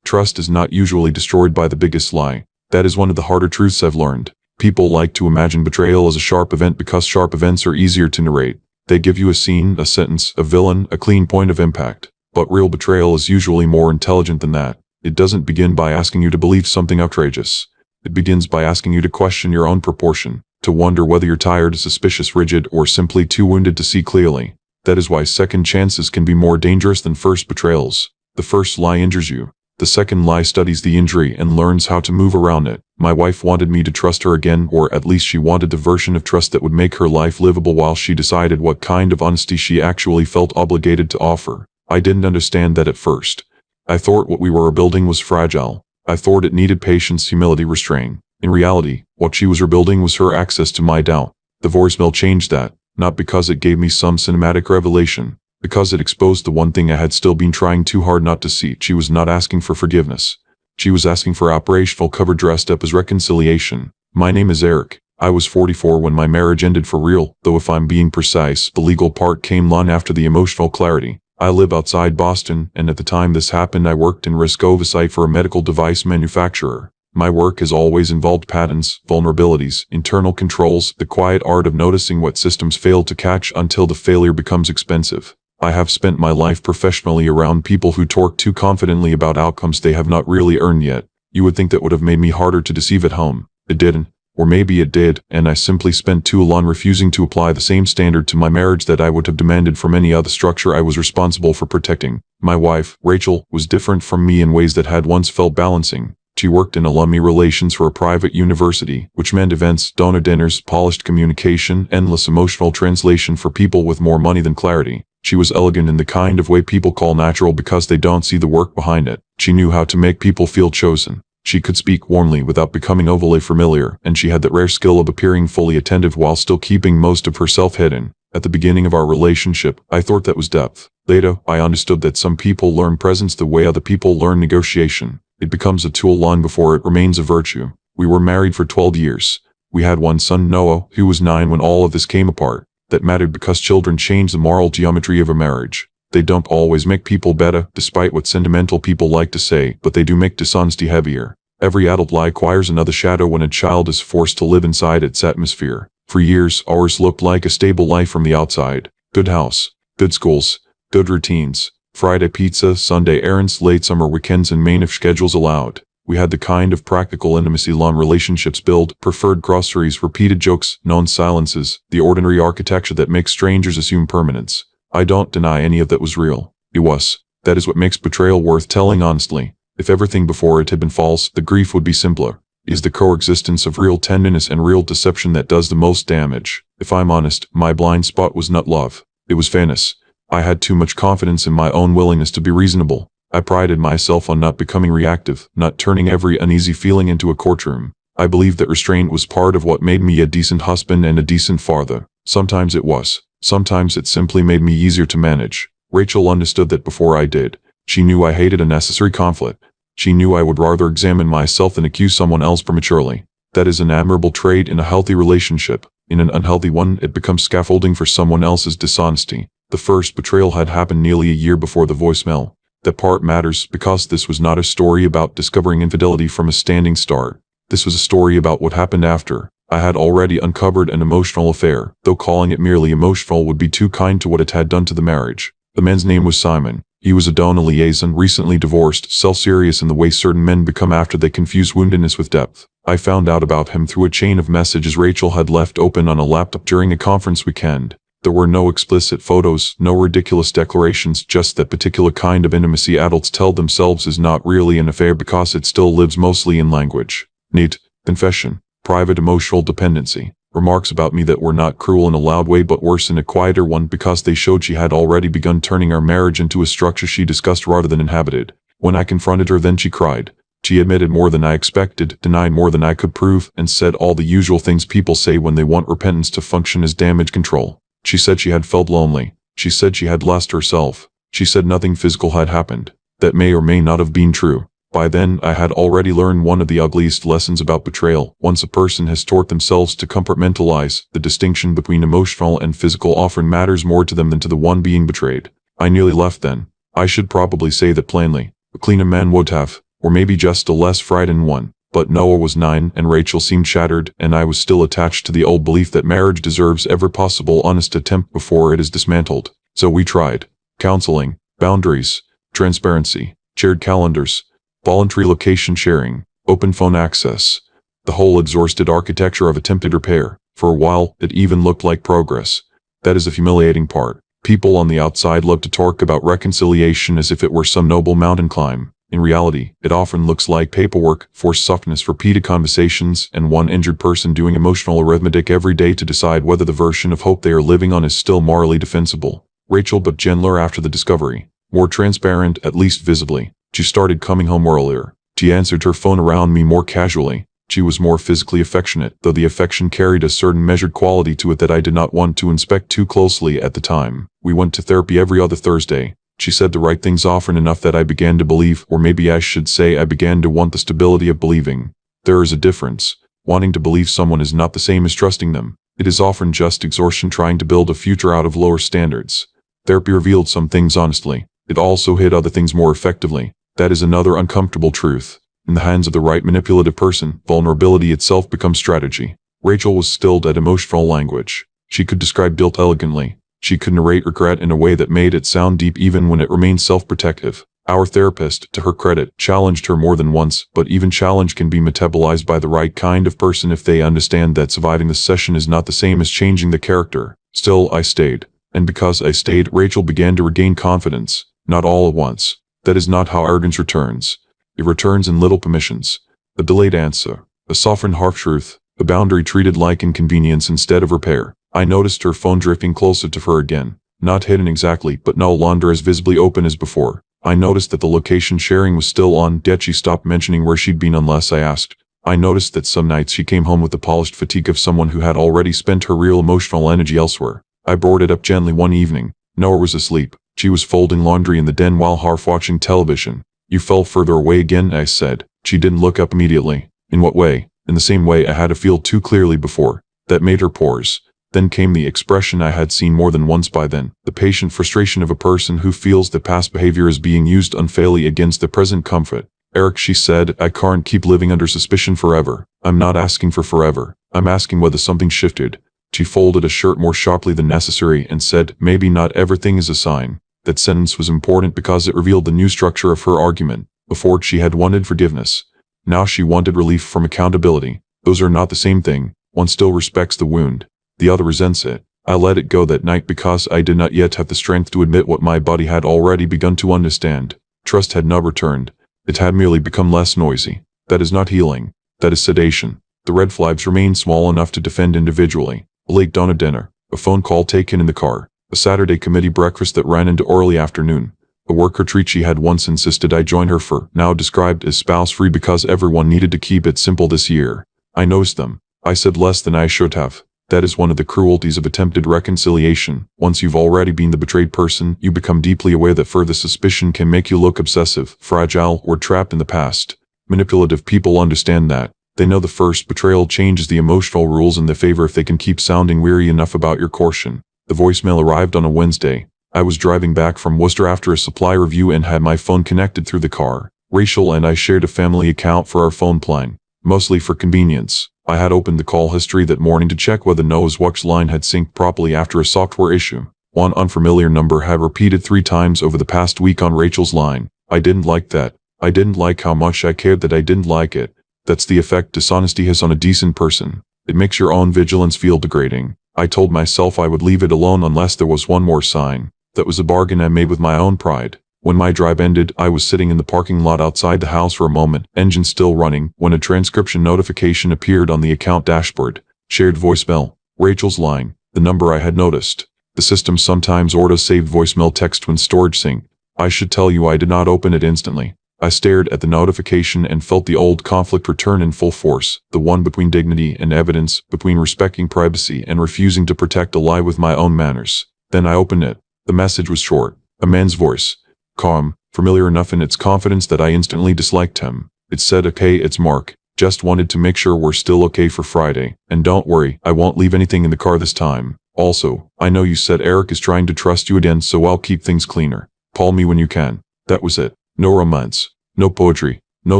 Trust is not usually destroyed by the biggest lie. That is one of the harder truths I've learned. People like to imagine betrayal as a sharp event because sharp events are easier to narrate. They give you a scene, a sentence, a villain, a clean point of impact. But real betrayal is usually more intelligent than that. It doesn't begin by asking you to believe something outrageous. It begins by asking you to question your own proportion, to wonder whether you're tired, suspicious, rigid, or simply too wounded to see clearly. That is why second chances can be more dangerous than first betrayals. The first lie injures you. The second lie studies the injury and learns how to move around it. My wife wanted me to trust her again, or at least she wanted the version of trust that would make her life livable while she decided what kind of honesty she actually felt obligated to offer. I didn't understand that at first. I thought what we were rebuilding was fragile. I thought it needed patience, humility, restraint. In reality, what she was rebuilding was her access to my doubt. The voicemail changed that, not because it gave me some cinematic revelation, because it exposed the one thing I had still been trying too hard not to see. She was not asking for forgiveness. She was asking for operational cover dressed up as reconciliation. My name is Eric. I was 44 when my marriage ended for real, though if I'm being precise, the legal part came long after the emotional clarity. I live outside Boston, and at the time this happened I worked in risk oversight for a medical device manufacturer. My work has always involved patents, vulnerabilities, internal controls, the quiet art of noticing what systems fail to catch until the failure becomes expensive. I have spent my life professionally around people who talk too confidently about outcomes they have not really earned yet. You would think that would have made me harder to deceive at home. It didn't. Or maybe it did, and I simply spent too long refusing to apply the same standard to my marriage that I would have demanded from any other structure I was responsible for protecting. My wife, Rachel, was different from me in ways that had once felt balancing. She worked in alumni relations for a private university, which meant events, donor dinners, polished communication, endless emotional translation for people with more money than clarity. She was elegant in the kind of way people call natural because they don't see the work behind it. She knew how to make people feel chosen. She could speak warmly without becoming overly familiar, and she had that rare skill of appearing fully attentive while still keeping most of herself hidden. At the beginning of our relationship, I thought that was depth. Later, I understood that some people learn presence the way other people learn negotiation. It becomes a tool long before it remains a virtue. We were married for 12 years. We had one son, Noah, who was 9 when all of this came apart. That mattered because children change the moral geometry of a marriage. They don't always make people better, despite what sentimental people like to say, but they do make dishonesty heavier. Every adult lie acquires another shadow when a child is forced to live inside its atmosphere. For years, ours looked like a stable life from the outside. Good house, good schools, good routines, Friday pizza, Sunday errands, late summer weekends, and main if schedules allowed. We had the kind of practical intimacy long relationships build, preferred groceries, repeated jokes, known silences, the ordinary architecture that makes strangers assume permanence. I don't deny any of that was real. It was. That is what makes betrayal worth telling honestly. If everything before it had been false, the grief would be simpler. It is the coexistence of real tenderness and real deception that does the most damage. If I'm honest, my blind spot was not love. It was fairness. I had too much confidence in my own willingness to be reasonable. I prided myself on not becoming reactive, not turning every uneasy feeling into a courtroom. I believed that restraint was part of what made me a decent husband and a decent father. Sometimes it was. Sometimes it simply made me easier to manage. Rachel understood that before I did. She knew I hated unnecessary conflict. She knew I would rather examine myself than accuse someone else prematurely. That is an admirable trait in a healthy relationship. In an unhealthy one, it becomes scaffolding for someone else's dishonesty. The first betrayal had happened nearly a year before the voicemail. That part matters because this was not a story about discovering infidelity from a standing start. This was a story about what happened after. I had already uncovered an emotional affair, though calling it merely emotional would be too kind to what it had done to the marriage. The man's name was Simon. He was a donor liaison, recently divorced, self-serious in the way certain men become after they confuse woundedness with depth. I found out about him through a chain of messages Rachel had left open on a laptop during a conference weekend. There were no explicit photos, no ridiculous declarations, just that particular kind of intimacy adults tell themselves is not really an affair because it still lives mostly in language. Neat, confession, private emotional dependency, remarks about me that were not cruel in a loud way but worse in a quieter one because they showed she had already begun turning our marriage into a structure she discussed rather than inhabited. When I confronted her then she cried. She admitted more than I expected, denied more than I could prove, and said all the usual things people say when they want repentance to function as damage control. She said she had felt lonely. She said she had lost herself. She said nothing physical had happened. That may or may not have been true. By then, I had already learned one of the ugliest lessons about betrayal. Once a person has taught themselves to compartmentalize, the distinction between emotional and physical often matters more to them than to the one being betrayed. I nearly left then. I should probably say that plainly. A cleaner man would have. or maybe just a less frightened one. But Noah was 9 and Rachel seemed shattered, and I was still attached to the old belief that marriage deserves every possible honest attempt before it is dismantled. So we tried. Counseling, boundaries, transparency, shared calendars, voluntary location sharing, open phone access. The whole exhausted architecture of attempted repair. For a while, it even looked like progress. That is the humiliating part. People on the outside love to talk about reconciliation as if it were some noble mountain climb. In reality, it often looks like paperwork, forced softness, repeated conversations, and one injured person doing emotional arithmetic every day to decide whether the version of hope they are living on is still morally defensible. Rachel but gentler after the discovery. More transparent, at least visibly. She started coming home earlier. She answered her phone around me more casually. She was more physically affectionate, though the affection carried a certain measured quality to it that I did not want to inspect too closely at the time. We went to therapy every other Thursday. She said the right things often enough that I began to believe, or maybe I should say I began to want the stability of believing. There is a difference. Wanting to believe someone is not the same as trusting them. It is often just exhaustion trying to build a future out of lower standards. Therapy revealed some things honestly. It also hid other things more effectively. That is another uncomfortable truth. In the hands of the right manipulative person, vulnerability itself becomes strategy. Rachel was stilled at emotional language. She could describe guilt elegantly. She could narrate regret in a way that made it sound deep even when it remained self-protective. Our therapist, to her credit, challenged her more than once, but even challenge can be metabolized by the right kind of person if they understand that surviving the session is not the same as changing the character. Still, I stayed. And because I stayed, Rachel began to regain confidence. Not all at once. That is not how arrogance returns. It returns in little permissions. A delayed answer. A softened half-truth. A boundary treated like inconvenience instead of repair. I noticed her phone drifting closer to her again. Not hidden exactly, but no longer as visibly open as before. I noticed that the location sharing was still on, yet she stopped mentioning where she'd been unless I asked. I noticed that some nights she came home with the polished fatigue of someone who had already spent her real emotional energy elsewhere. I brought it up gently one evening. Noah was asleep. She was folding laundry in the den while half watching television. You fell further away again, I said. She didn't look up immediately. In what way? In the same way I had to feel too clearly before. That made her pause. Then came the expression I had seen more than once by then, the patient frustration of a person who feels that past behavior is being used unfairly against the present comfort. Eric, she said, I can't keep living under suspicion forever. I'm not asking for forever. I'm asking whether something shifted. She folded a shirt more sharply than necessary and said, maybe not everything is a sign. That sentence was important because it revealed the new structure of her argument. Before she had wanted forgiveness. Now she wanted relief from accountability. Those are not the same thing. One still respects the wound. The other resents it. I let it go that night because I did not yet have the strength to admit what my body had already begun to understand. Trust had not returned. It had merely become less noisy. That is not healing. That is sedation. The red flags remained small enough to defend individually. A late dawn at dinner. A phone call taken in the car. A Saturday committee breakfast that ran into early afternoon. A work retreat she had once insisted I join her for, now described as spouse-free because everyone needed to keep it simple this year. I noticed them. I said less than I should have. That is one of the cruelties of attempted reconciliation. Once you've already been the betrayed person, you become deeply aware that further suspicion can make you look obsessive, fragile, or trapped in the past. Manipulative people understand that. They know the first betrayal changes the emotional rules in their favor if they can keep sounding weary enough about your caution. The voicemail arrived on a Wednesday. I was driving back from Worcester after a supply review and had my phone connected through the car. Rachel and I shared a family account for our phone plan, mostly for convenience. I had opened the call history that morning to check whether Noah's watch line had synced properly after a software issue. One unfamiliar number had repeated 3 times over the past week on Rachel's line. I didn't like that. I didn't like how much I cared that I didn't like it. That's the effect dishonesty has on a decent person. It makes your own vigilance feel degrading. I told myself I would leave it alone unless there was one more sign. That was a bargain I made with my own pride. When my drive ended, I was sitting in the parking lot outside the house for a moment, engine still running, when a transcription notification appeared on the account dashboard. Shared voicemail. Rachel's line. The number I had noticed. The system sometimes auto-saved voicemail text when storage synced. I should tell you I did not open it instantly. I stared at the notification and felt the old conflict return in full force, the one between dignity and evidence, between respecting privacy and refusing to protect a lie with my own manners. Then I opened it. The message was short. A man's voice. Calm, familiar enough in its confidence that I instantly disliked him. It said, okay, it's Mark. Just wanted to make sure we're still okay for Friday. And don't worry, I won't leave anything in the car this time. Also, I know you said Eric is trying to trust you again, so I'll keep things cleaner. Call me when you can. That was it. No romance. No poetry. No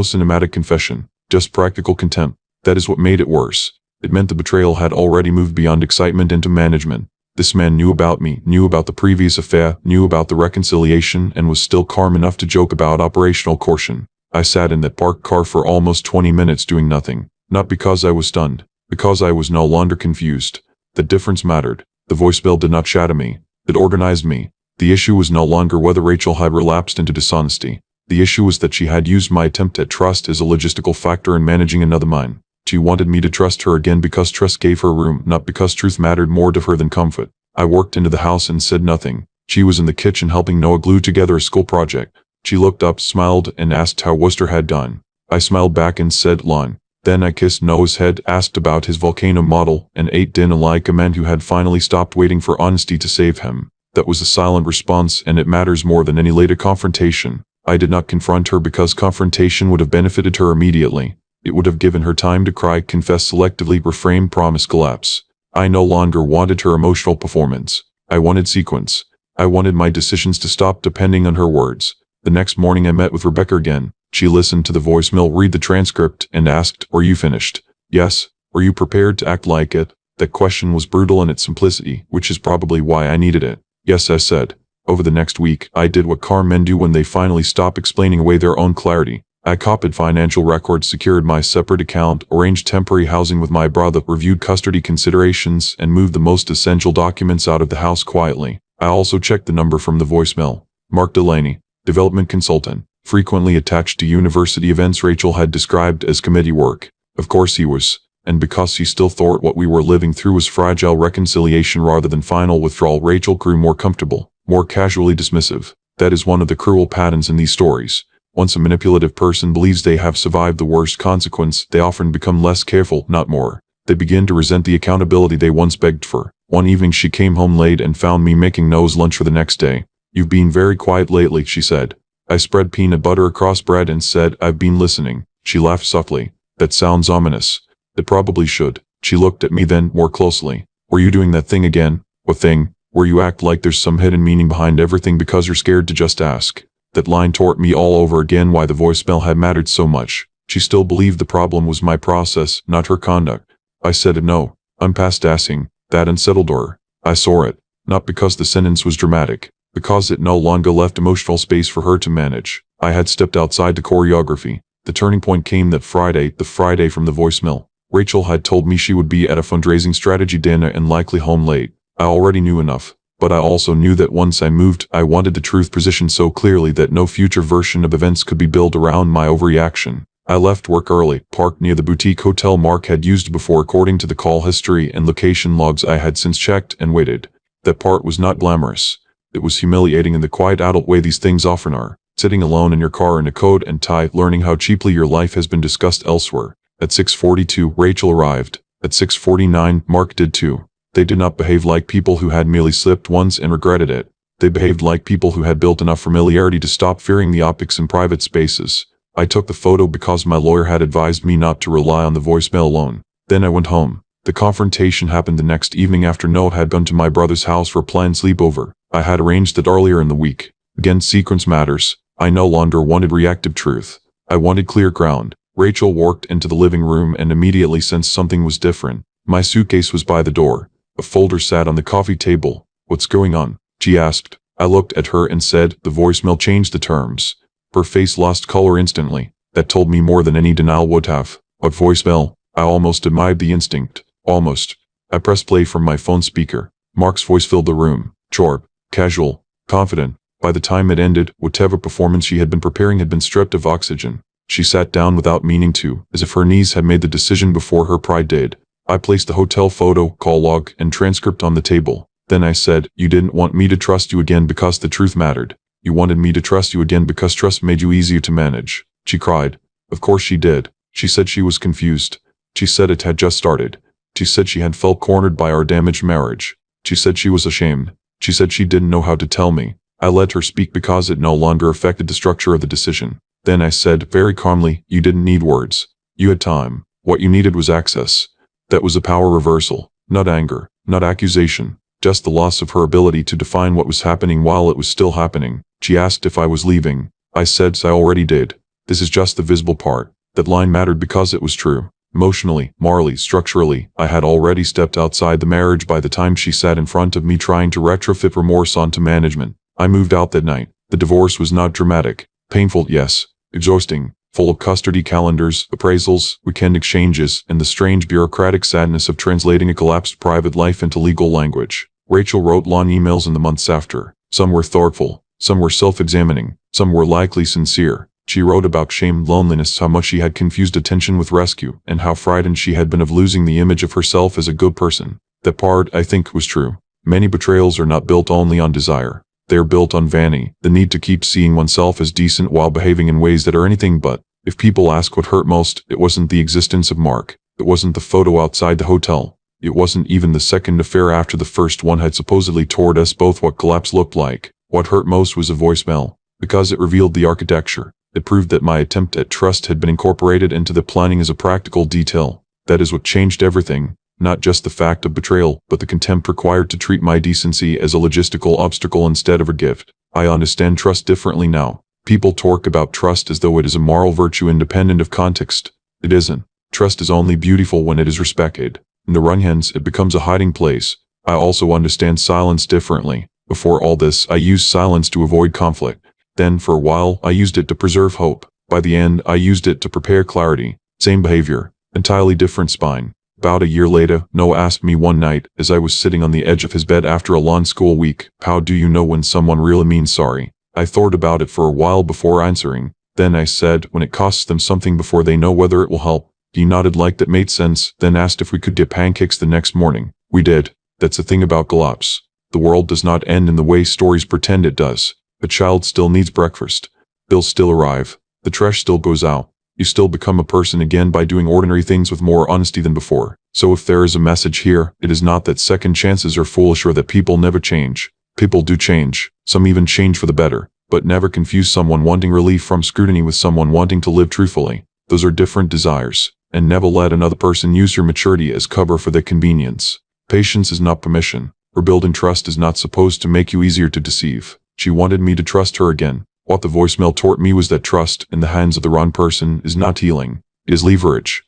cinematic confession, just practical contempt. That is what made it worse. It meant the betrayal had already moved beyond excitement into management. This man knew about me, knew about the previous affair, knew about the reconciliation, and was still calm enough to joke about operational caution. I sat in that parked car for almost 20 minutes doing nothing. Not because I was stunned, because I was no longer confused. The difference mattered. The voicemail did not shatter me. It organized me. The issue was no longer whether Rachel had relapsed into dishonesty. The issue was that she had used my attempt at trust as a logistical factor in managing another mine. She wanted me to trust her again because trust gave her room, not because truth mattered more to her than comfort. I walked into the house and said nothing. She was in the kitchen helping Noah glue together a school project. She looked up, smiled, and asked how Worcester had gone. I smiled back and said, "Lawn." Then I kissed Noah's head, asked about his volcano model, and ate dinner like a man who had finally stopped waiting for honesty to save him. That was a silent response, and it matters more than any later confrontation. I did not confront her because confrontation would have benefited her immediately. It would have given her time to cry, confess selectively, reframe, promise, collapse. I no longer wanted her emotional performance. I wanted sequence. I wanted my decisions to stop depending on her words. The next morning I met with Rebecca again. She listened to the voicemail, read the transcript, and asked, "Are you finished?" "Yes." "Were you prepared to act like it?" That question was brutal in its simplicity, which is probably why I needed it. "Yes," I said. Over the next week, I did what car men do when they finally stop explaining away their own clarity. I copied financial records, secured my separate account, arranged temporary housing with my brother, reviewed custody considerations, and moved the most essential documents out of the house quietly. I also checked the number from the voicemail. Mark Delaney, development consultant, frequently attached to university events Rachel had described as committee work. Of course he was. And because he still thought what we were living through was fragile reconciliation rather than final withdrawal, Rachel grew more comfortable, more casually dismissive. That is one of the cruel patterns in these stories. Once a manipulative person believes they have survived the worst consequence, they often become less careful, not more. They begin to resent the accountability they once begged for. One evening she came home late and found me making Noah's lunch for the next day. "You've been very quiet lately," she said. I spread peanut butter across bread and said, "I've been listening." She laughed softly. "That sounds ominous." "It probably should." She looked at me then, more closely. "Were you doing that thing again?" "What thing?" "Where you act like there's some hidden meaning behind everything because you're scared to just ask." That line taught me all over again why the voicemail had mattered so much. She still believed the problem was my process, not her conduct. I said no. I'm past asking. That unsettled her. I saw it. Not because the sentence was dramatic. Because it no longer left emotional space for her to manage. I had stepped outside the choreography. The turning point came that Friday, the Friday from the voicemail. Rachel had told me she would be at a fundraising strategy dinner and likely home late. I already knew enough. But I also knew that once I moved, I wanted the truth positioned so clearly that no future version of events could be built around my overreaction. I left work early, parked near the boutique hotel Mark had used before according to the call history and location logs I had since checked, and waited. That part was not glamorous. It was humiliating in the quiet adult way these things often are. Sitting alone in your car in a coat and tie, learning how cheaply your life has been discussed elsewhere. At 6:42, Rachel arrived. At 6:49, Mark did too. They did not behave like people who had merely slipped once and regretted it. They behaved like people who had built enough familiarity to stop fearing the optics in private spaces. I took the photo because my lawyer had advised me not to rely on the voicemail alone. Then I went home. The confrontation happened the next evening after Noah had gone to my brother's house for a planned sleepover. I had arranged it earlier in the week. Again, sequence matters. I no longer wanted reactive truth. I wanted clear ground. Rachel walked into the living room and immediately sensed something was different. My suitcase was by the door. A folder sat on the coffee table. "What's going on?" she asked. I looked at her and said, "The voicemail changed the terms." Her face lost color instantly. That told me more than any denial would have. "What voicemail?" I almost admired the instinct. Almost. I pressed play from my phone speaker. Mark's voice filled the room. Sharp, casual, confident. By the time it ended, whatever performance she had been preparing had been stripped of oxygen. She sat down without meaning to, as if her knees had made the decision before her pride did. I placed the hotel photo, call log, and transcript on the table. Then I said, "You didn't want me to trust you again because the truth mattered. You wanted me to trust you again because trust made you easier to manage." She cried. Of course she did. She said she was confused. She said it had just started. She said she had felt cornered by our damaged marriage. She said she was ashamed. She said she didn't know how to tell me. I let her speak because it no longer affected the structure of the decision. Then I said, very calmly, "You didn't need words. You had time. What you needed was access." That was a power reversal. Not anger, not accusation, just the loss of her ability to define what was happening while it was still happening. She asked if I was leaving. I said I already did. This is just the visible part. That line mattered because it was true. Emotionally, morally, structurally, I had already stepped outside the marriage by the time she sat in front of me trying to retrofit remorse onto management. I moved out that night. The divorce was not dramatic. Painful, yes. Exhausting. Full of custody calendars, appraisals, weekend exchanges, and the strange bureaucratic sadness of translating a collapsed private life into legal language. Rachel wrote long emails in the months after. Some were thoughtful. Some were self-examining. Some were likely sincere. She wrote about shame, loneliness, how much she had confused attention with rescue, and how frightened she had been of losing the image of herself as a good person. That part, I think, was true. Many betrayals are not built only on desire. They are built on vanity, the need to keep seeing oneself as decent while behaving in ways that are anything but. If people ask what hurt most, it wasn't the existence of Mark. It wasn't the photo outside the hotel. It wasn't even the second affair after the first one had supposedly told us both what collapse looked like. What hurt most was a voicemail. Because it revealed the architecture. It proved that my attempt at trust had been incorporated into the planning as a practical detail. That is what changed everything. Not just the fact of betrayal, but the contempt required to treat my decency as a logistical obstacle instead of a gift. I understand trust differently now. People talk about trust as though it is a moral virtue independent of context. It isn't. Trust is only beautiful when it is respected. In the wrong hands, it becomes a hiding place. I also understand silence differently. Before all this, I used silence to avoid conflict. Then, for a while, I used it to preserve hope. By the end, I used it to prepare clarity. Same behavior. Entirely different spine. About a year later, Noah asked me one night, as I was sitting on the edge of his bed after a long school week, how do you know when someone really means sorry? I thought about it for a while before answering. Then I said, when it costs them something before they know whether it will help. He nodded like that made sense, then asked if we could get pancakes the next morning. We did. That's the thing about collapse. The world does not end in the way stories pretend it does. A child still needs breakfast. Bills still arrive. The trash still goes out. You still become a person again by doing ordinary things with more honesty than before. So if there is a message here, it is not that second chances are foolish or that people never change. People do change. Some even change for the better. But never confuse someone wanting relief from scrutiny with someone wanting to live truthfully. Those are different desires. And never let another person use your maturity as cover for their convenience. Patience is not permission. Rebuilding trust is not supposed to make you easier to deceive. She wanted me to trust her again. What the voicemail taught me was that trust, in the hands of the wrong person, is not healing. It is leverage.